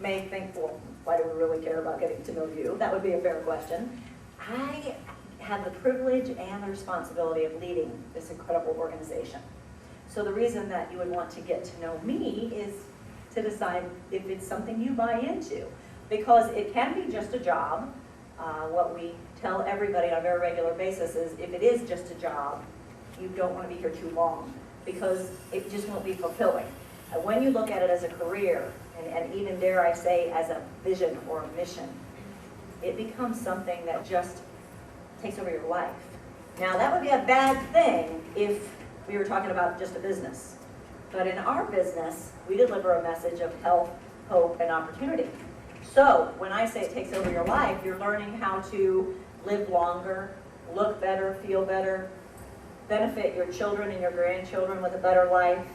may think, well, why do we really care about getting to know you? That would be a fair question. I have the privilege and the responsibility of leading this incredible organization. So the reason that you would want to get to know me is to decide if it's something you buy into. Because it can be just a job. What we tell everybody on a very regular basis is if it is just a job, you don't want to be here too long because it just won't be fulfilling. When you look at it as a career, and even dare I say as a vision or a mission, it becomes something that just takes over your life. Now that would be a bad thing if we were talking about just a business. But in our business, we deliver a message of health, hope, and opportunity. So when I say it takes over your life, you're learning how to live longer, look better, feel better, benefit your children and your grandchildren with a better life,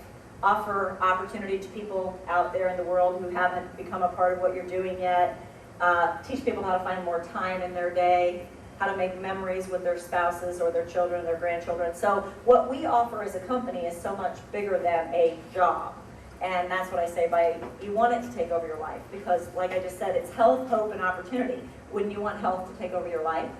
offer opportunity to people out there in the world who haven't become a part of what you're doing yet, teach people how to find more time in their day, how to make memories with their spouses or their children, their grandchildren. So what we offer as a company is so much bigger than a job. And that's what I say by, you want it to take over your life. Because like I just said, it's health, hope, and opportunity. Wouldn't you want health to take over your life?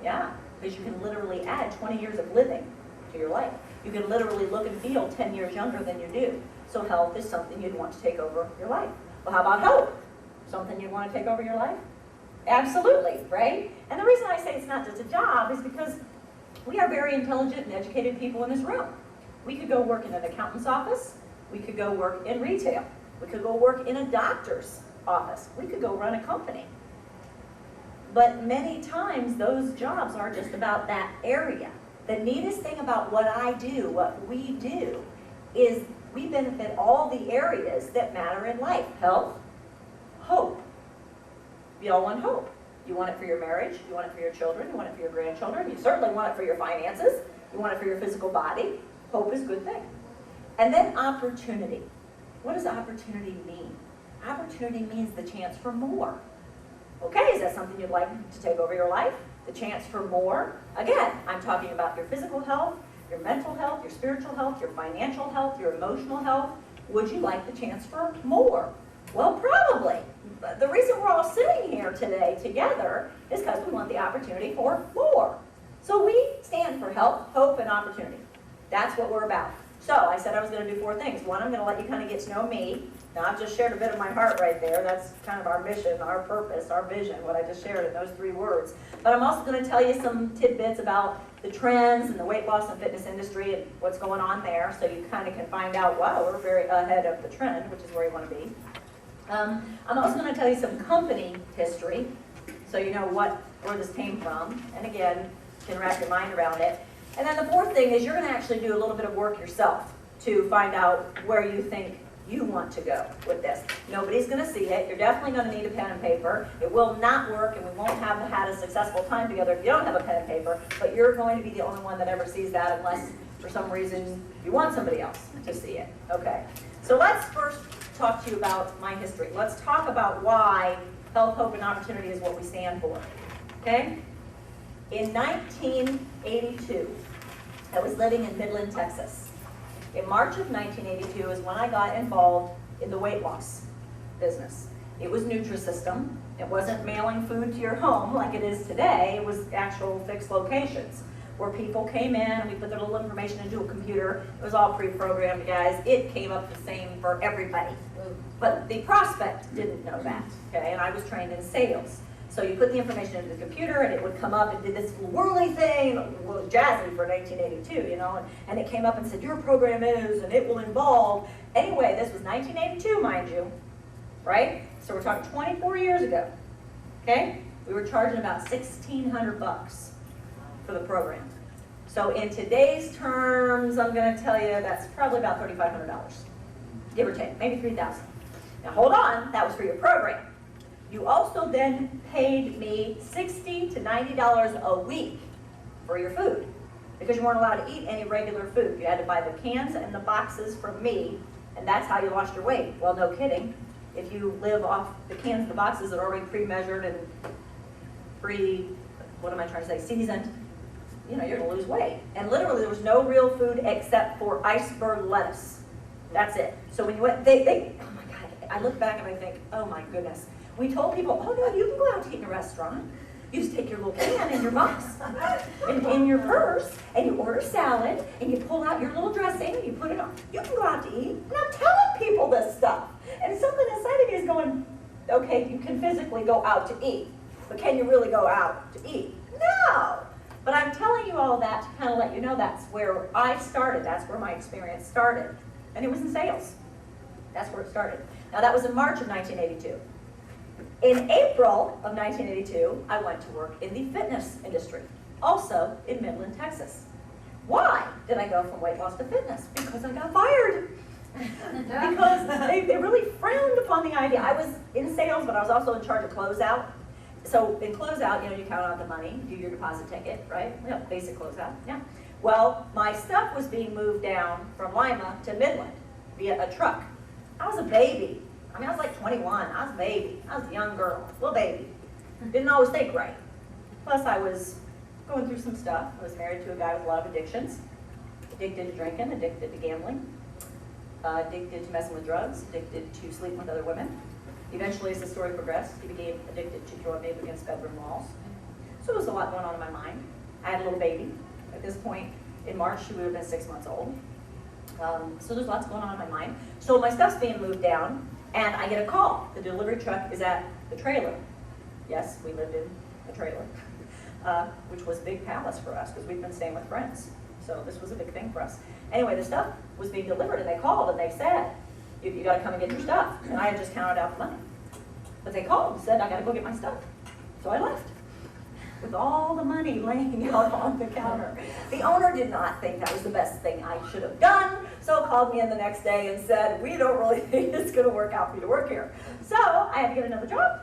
Yeah, because you can literally add 20 years of living to your life. You can literally look and feel 10 years younger than you do. So health is something you'd want to take over your life. Well, how about hope? Something you'd want to take over your life? Absolutely, right? And the reason I say it's not just a job is because we are very intelligent and educated people in this room. We could go work in an accountant's office. We could go work in retail. We could go work in a doctor's office. We could go run a company. But many times those jobs are just about that area. The neatest thing about what I do, what we do, is we benefit all the areas that matter in life. Health, hope. You all want hope. You want it for your marriage, you want it for your children, you want it for your grandchildren, you certainly want it for your finances, you want it for your physical body. Hope is a good thing. And then opportunity. What does opportunity mean? Opportunity means the chance for more. Okay, is that something you'd like to take over your life? The chance for more? Again, I'm talking about your physical health, your mental health, your spiritual health, your financial health, your emotional health. Would you like the chance for more? Well, probably. The reason we're all sitting here today together is because we want the opportunity for more. So we stand for health, hope, and opportunity. That's what we're about. So I said I was going to do 4 things. One, I'm going to let you kind of get to know me. Now, I've just shared a bit of my heart right there. That's kind of our mission, our purpose, our vision, what I just shared in those 3 words. But I'm also going to tell you some tidbits about the trends in the weight loss and fitness industry and what's going on there, so you kind of can find out, wow, we're very ahead of the trend, which is where you want to be. I'm also going to tell you some company history, so you know where this came from, and again, you can wrap your mind around it. And then the 4th thing is you're going to actually do a little bit of work yourself to find out where you think you want to go with this. Nobody's going to see it. You're definitely going to need a pen and paper. It will not work, and we won't have had a successful time together if you don't have a pen and paper, but you're going to be the only one that ever sees that unless, for some reason, you want somebody else to see it. Okay, so let's first talk to you about my history. Let's talk about why health, hope, and opportunity is what we stand for. Okay? In 1982, I was living in Midland, Texas. In March of 1982 is when I got involved in the weight loss business. It was Nutrisystem. It wasn't mailing food to your home like it is today. It was actual fixed locations where people came in and we put their little information into a computer. It was all pre-programmed, guys. It came up the same for everybody. But the prospect didn't know that, okay? And I was trained in sales. So you put the information into the computer and it would come up and did this whirly thing, well, jazzy for 1982, you know, and it came up and said, your program is, and it will involve. Anyway, this was 1982, mind you, right? So we're talking 24 years ago, okay? We were charging about $1,600 for the program. So in today's terms, I'm going to tell you that's probably about $3,500, give or take, maybe $3,000. Now hold on, that was for your program. You also then paid me $60 to $90 a week for your food because you weren't allowed to eat any regular food. You had to buy the cans and the boxes from me, and that's how you lost your weight. Well, no kidding. If you live off the cans and the boxes that are already pre-measured and seasoned, you know, you're going to lose weight. And literally there was no real food except for iceberg lettuce. That's it. So when you went, oh my God, I look back and I think, oh my goodness. We told people, oh no, you can go out to eat in a restaurant. You just take your little can in your box, in your purse, and you order salad, and you pull out your little dressing, and you put it on. You can go out to eat. And I'm telling people this stuff. And something inside of me is going, okay, you can physically go out to eat, but can you really go out to eat? No. But I'm telling you all that to kind of let you know that's where I started. That's where my experience started. And it was in sales. That's where it started. Now that was in March of 1982. In April of 1982, I went to work in the fitness industry, also in Midland, Texas. Why did I go from weight loss to fitness? Because I got fired. Because they really frowned upon the idea. I was in sales, but I was also in charge of closeout. So in closeout, you count out the money, do your deposit ticket, right? Yeah, basic closeout, yeah. Well, my stuff was being moved down from Lima to Midland via a truck. I was a baby. I mean, I was like 21. I was a baby. I was a young girl, little baby. Didn't always think right. Plus, I was going through some stuff. I was married to a guy with a lot of addictions. Addicted to drinking, addicted to gambling, addicted to messing with drugs, addicted to sleeping with other women. Eventually, as the story progressed, he became addicted to throwing me against bedroom walls. So there was a lot going on in my mind. I had a little baby. At this point, in March, she would have been 6 months old. So there's lots going on in my mind. So my stuff's being moved down, and I get a call. The delivery truck is at the trailer. Yes, we lived in a trailer, which was a big palace for us because we'd been staying with friends. So this was a big thing for us. Anyway, the stuff was being delivered, and they called, and they said, you got to come and get your stuff. And I had just counted out the money. But they called and said, I got to go get my stuff. So I left with all the money laying out on the counter. The owner did not think that was the best thing I should have done, so called me in the next day and said, we don't really think it's going to work out for you to work here. So I had to get another job.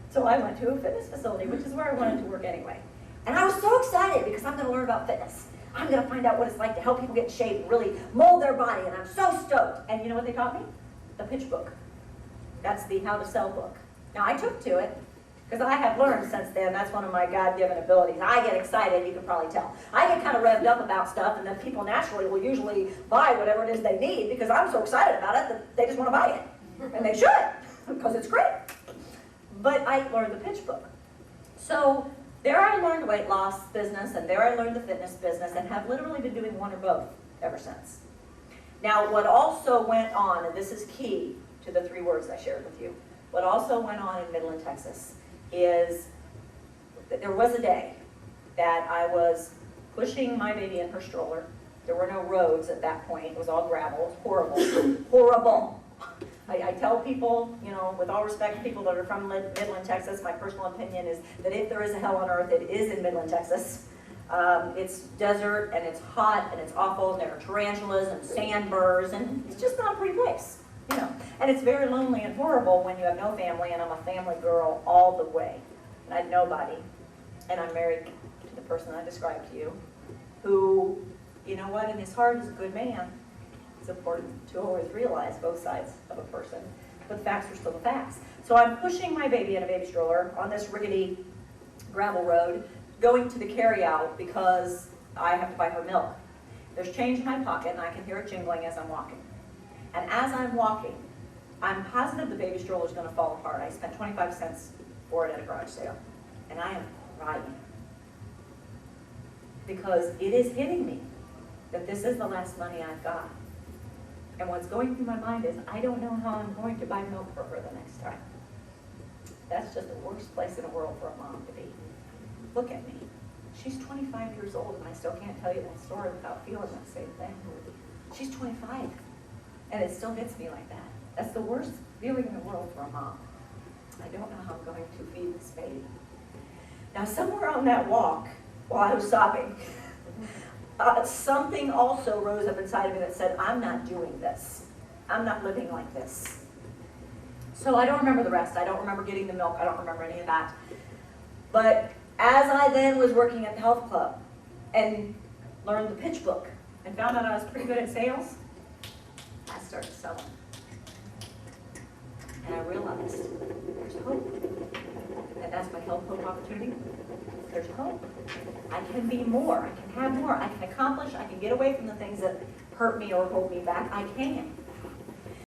So I went to a fitness facility, which is where I wanted to work anyway. And I was so excited because I'm going to learn about fitness. I'm going to find out what it's like to help people get in shape and really mold their body, and I'm so stoked. And you know what they taught me? The pitch book. That's the how to sell book. Now I took to it because I have learned since then. That's one of my God-given abilities. I get excited, you can probably tell. I get kind of revved up about stuff, and then people naturally will usually buy whatever it is they need because I'm so excited about it that they just want to buy it. And they should, because it's great. But I learned the pitch book. So there I learned weight loss business, and there I learned the fitness business, and have literally been doing one or both ever since. Now, what also went on, and this is key to the 3 words I shared with you, what also went on in Midland, Texas, is that there was a day that I was pushing my baby in her stroller. There were no roads at that point. It was all gravel. It was horrible. Horrible. I tell people, with all respect to people that are from Midland, Texas, my personal opinion is that if there is a hell on earth, it is in Midland, Texas. It's desert, and it's hot, and it's awful, and there are tarantulas and sandburrs, and it's just not a pretty place, And it's very lonely and horrible when you have no family, and I'm a family girl all the way. And I had nobody, and I'm married to the person I described to you, who, you know what, in his heart is a good man. It's important to always realize both sides of a person, but the facts are still the facts. So I'm pushing my baby in a baby stroller on this rickety gravel road, going to the carryout because I have to buy her milk. There's change in my pocket, and I can hear it jingling as I'm walking. And as I'm walking, I'm positive the baby stroller is going to fall apart. I spent 25 cents for it at a garage sale, and I am crying because it is hitting me that this is the last money I've got. And what's going through my mind is, I don't know how I'm going to buy milk for her the next time. That's just the worst place in the world for a mom to be. Look at me. She's 25 years old, and I still can't tell you that story without feeling that same thing. She's 25, and it still hits me like that. That's the worst feeling in the world for a mom. I don't know how I'm going to feed this baby. Now, somewhere on that walk, while I was sobbing, something also rose up inside of me that said, I'm not doing this. I'm not living like this. So I don't remember the rest. I don't remember getting the milk. I don't remember any of that. But as I then was working at the health club and learned the pitch book and found out I was pretty good at sales, I started selling. And I realized there's hope. And that's my health hope opportunity. There's hope. I can be more. I can have more. I can accomplish. I can get away from the things that hurt me or hold me back. I can.